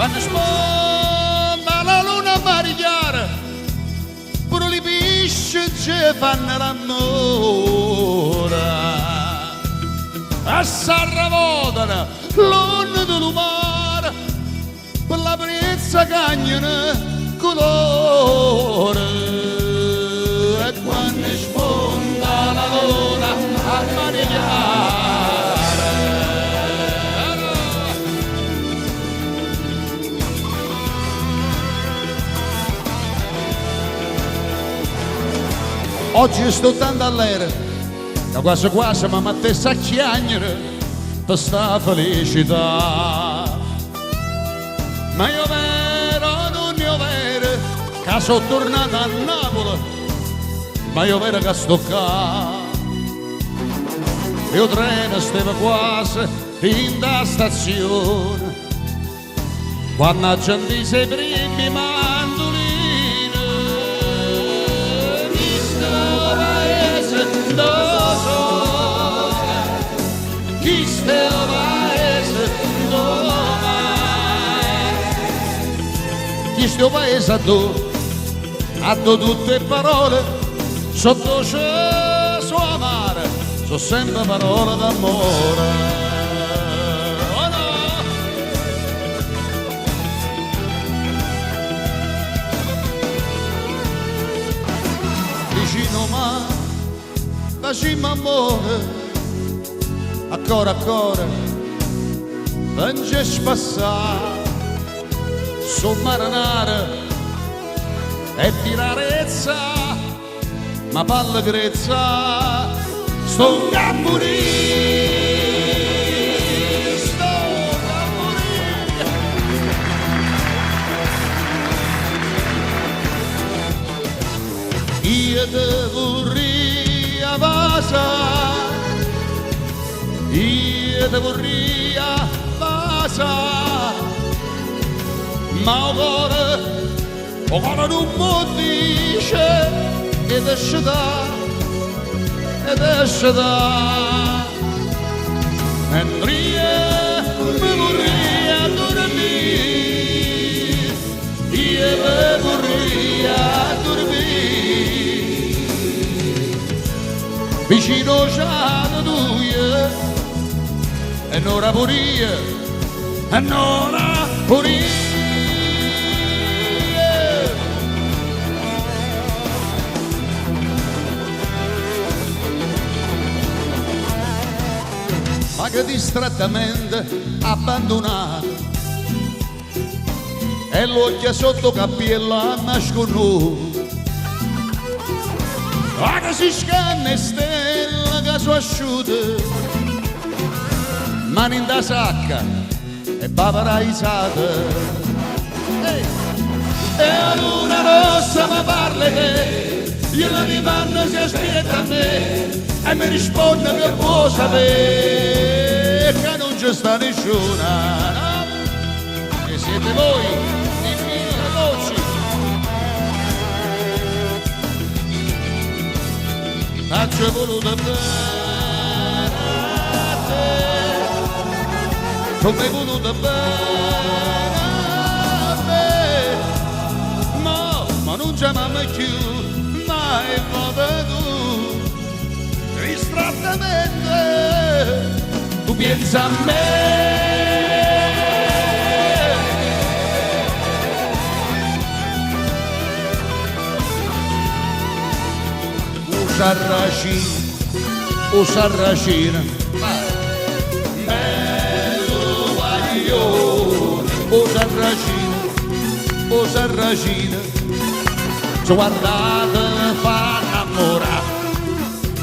quando sponda la luna marigliare, pure le pesci ci fanno l'amore. E s'arravotano l'onda del mare, per la brezza cagnano colore. E quando sponda la luna a marigliare, oggi sto tanto all'era, da quasi quasi mi mettesse a chiagnere per sta felicità. Ma io vero, non io vero, che sono tornato a Napoli, ma io vero che sto qua. Io treno stava quasi in da stazione, quando accendise i primi mandolini, di sto paese dove sono, chi sto paese dove, chi sto paese a do tutte parole, sotto c'è sua mare, sono sempre parole d'amore. Oh no! Vicino ma facciamo amore, a cuore, non c'è spassare, sul marinare e tirarezza, ma palla grezza, sto a morire, sto a morire. Io te vorrei a casa, io te vorrei a casa, ma o cuore non mi dice ed esce da, mentre io mi vorrei a dormire, io mi vorrei a dormire, vicino c'è lui, e non la pure, e non la pure. Ma che distrattamente abbandonato e l'occhio sotto cappiello a nasconuto, ma che si scanna e stella che sono asciute, mani in da sacca e paparaisate, e la luna rossa mi parla che io la divanna si aspetta a me e mi risponde che può sapere che non c'è sta nessuna, no? E siete voi i miei voci, ma ci è voluto bene a te, come è voluto bene a me, ma non ci amiamo più mai potuto. Distrattamente tu pensa a me, o sarracina, bello guaglione, o sarracina, guardate fa innamorare,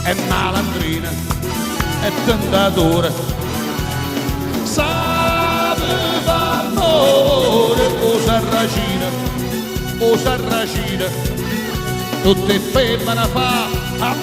è malandrina, è tentatore, sapeva amore, o sarracina, tutte femmine fa a